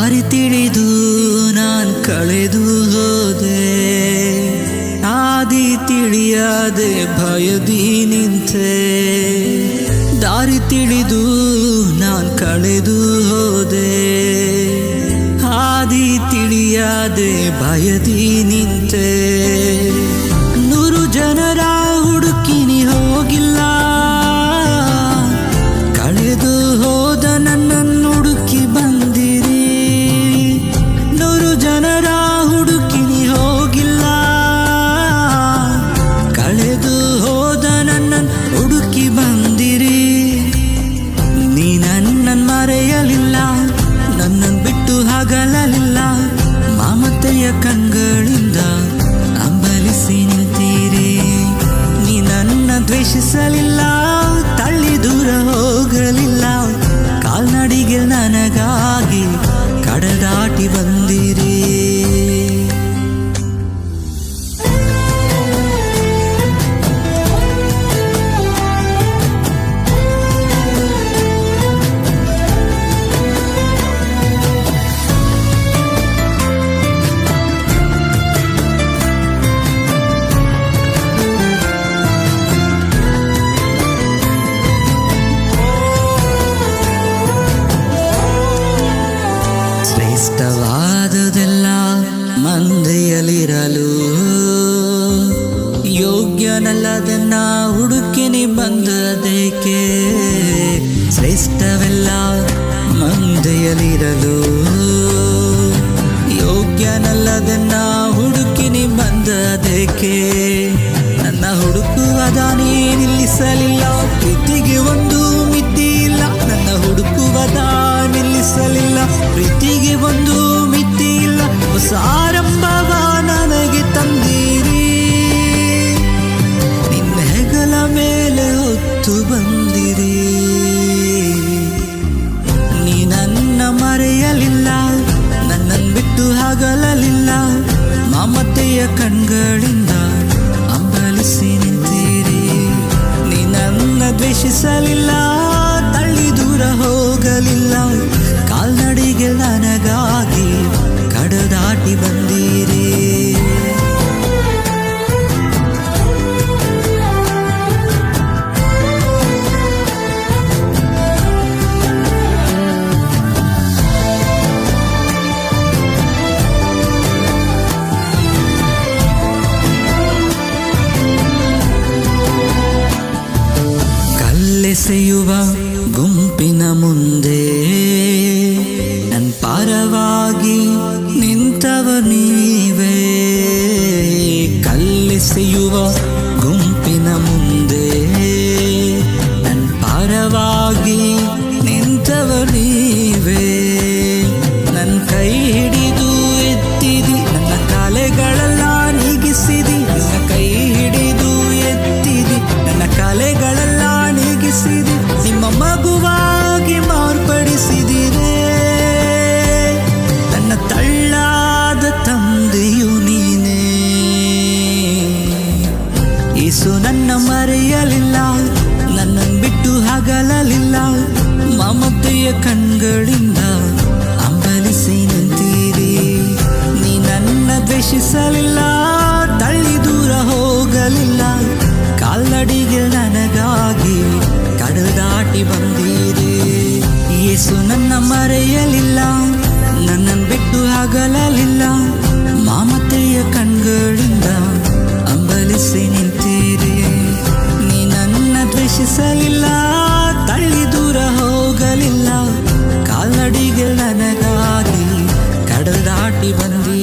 ದಾರಿ ತಿಳಿದು ನಾನ್ ಕಳೆದು ಹೋದೆ, ಆದಿ ತಿಳಿಯದೆ ಭಯದಿ ನಿಂತೆ. ದಾರಿ ತಿಳಿದು ನಾನ್ ಕಳೆದು ಹೋದೆ, ಆದಿ ತಿಳಿಯದೆ ಭಯದಿ ನಿಂತೆ. 100 ಜನರ ಹುಡುಕಿನಿ ಹೋಗಿಲ್ಲ, ಕಳೆದು ಹೋದ ನನ್ನನ್ನು ಹುಡುಕಿ ಬಂದಿರಿ. 100 ಜನರ ಹುಡುಕಿನಿ ಹೋಗಿಲ್ಲ, ಕಳೆದು ಹೋದ ನನ್ನನ್ನು ಹುಡುಕಿ ಬಂದಿರಿ. ನೀ ನನ್ನನ್ನು ಮರೆಯಲಿಲ್ಲ, ನನ್ನನ್ನು ಬಿಟ್ಟು ಹಗಲಲಿಲ್ಲ, ಮಮತೆಯ ಕಣ್ಗಳಿಂದ ಅಂಬಲಿಸಿ ನಿಂತೀರಿ. ನೀ ನನ್ನ ದ್ವೇಷಿಸಲಿಲ್ಲ, ತಳ್ಳಿ ದೂರ ಹೋಗಲಿಲ್ಲ, ಕಾಲ್ನಡಿಗೆ ನನಗಾಗಿ ಕಡಲ್ ದಾಟಿ ಬಂದಿರಿ. ಶ್ರೇಷ್ಠವಾದುದೆಲ್ಲ ಮಂದೆಯಲಿರಲು, ಯೋಗ್ಯನಲ್ಲದನ್ನ ಹುಡುಕಿನಿ ಬಂದದೇಕೆ. ಶ್ರೇಷ್ಠವೆಲ್ಲ ಮಂದೆಯಲಿರಲು, ಯೋಗ್ಯನಲ್ಲದನ್ನ ಹುಡುಕಿನಿ ಬಂದದೇಕೆ. ನನ್ನ ಹುಡುಕುವದ ನೀ ನಿಲ್ಲಿಸಲಿಲ್ಲ, ಪ್ರೀತಿಗೆ ಒಂದು ಮಿತಿ ಇಲ್ಲ. ನನ್ನ ಹುಡುಕುವದ ನಿಲ್ಲಿಸಲಿಲ್ಲ, ಪ್ರೀತಿಗೆ ಒಂದು ಮಿತಿ ಇಲ್ಲ. ಹೊಸ ಆರಂಭವ ನನಗೆ ತಂದಿರಿ, ನಿನ್ನ ಹೆಗಲ ಮೇಲೆ ಹೊತ್ತು ಬಂದಿರಿ. ನೀ ನನ್ನ ಮರೆಯಲಿಲ್ಲ, ನನ್ನನ್ನು ಬಿಟ್ಟು ಹಗಲಲಿಲ್ಲ, ಮಮತೆಯ ಕಣ್ಗಳಿಂದ ಅಂಬಲಿಸಿ ನಿಂತೀರಿ. ನೀ ನನ್ನ ದ್ವೇಷಿಸಲಿಲ್ಲ, ತಳ್ಳಿ ದೂರ ಹೋಗಲಿಲ್ಲ, ಕಾಲ್ನಡಿಗೆ ನನಗಾಗಿ ಕಡಲ್ ದಾಟಿ ಬಂದಿರಿ. ಕಲ್ಲೆಸೆಯುವ ಗುಂಪಿನ ಮುಂದೆ ನನ್ನ ಪರವಾಗಿ ನಿಂತವ ನೀವೇ. ಕಲ್ಲೆಸೆಯುವ ಗುಂಪಿನ ಮುಂದೆ ನನ್ನ ಪರವಾಗಿ ನಿಂತವ ನೀವೇ. ನನ್ನ ಕೈ ಹಿಡಿದು ಎತ್ತಿದಿ, ನನ್ನ ಕಲೆಗಳೆಲ್ಲ ನೀಗಿಸಿದಿ. ನನ್ನ ಕೈ ಹಿಡಿದು ಎತ್ತಿದಿ, ನನ್ನ ಕಲೆಗಳೆಲ್ಲ ನೀಗಿಸಿದಿ. ನಿಮ್ಮ ಮಗುವಾಗಿ ಮಾರ್ಪಡಿಸಿದಿರೇ, ನನ್ನ ತಳ್ಳಾದ ತಂದೆಯು ನೀನೇ. ಯೇಸು ನನ್ನ ಮರೆಯಲಿಲ್ಲ, ನನ್ನನ್ನು ಬಿಟ್ಟು ಹಗಲಲಿಲ್ಲ, ಮಮತೆಯ ಕಣ್ಗಳಿಂದ ಅಂಬಲಿಸಿ ನಿಂತೀರಿ. ನೀ ನನ್ನ ದ್ವೇಷಿಸಲಿಲ್ಲ, ತಳ್ಳಿ ದೂರ ಹೋಗಲಿಲ್ಲ, ಕಾಲ್ನಡಿಗೆ ನನಗಾಗಿ ಕಡಲ್ ದಾಟಿ ಬಂದಿರಿ. ಯೇಸು ನನ್ನ ಮರೆಯಲಿಲ್ಲ, ನನ್ನನ್ನು ಬಿಟ್ಟು ಹಗಲಲಿಲ್ಲ, ಮಮತೆಯ ಕಣ್ಗಳಿಂದ ಅಂಬಲಿಸಿ ನಿಂತೀರಿ. ನೀ ನನ್ನ ದ್ವೇಷಿಸಲಿಲ್ಲ, ತಳ್ಳಿ ದೂರ ಹೋಗಲಿಲ್ಲ, ಕಾಲ್ನಡಿಗೆ ನನಗಾಗಿ ಕಡಲ್ ದಾಟಿ ಬಂದಿರಿ.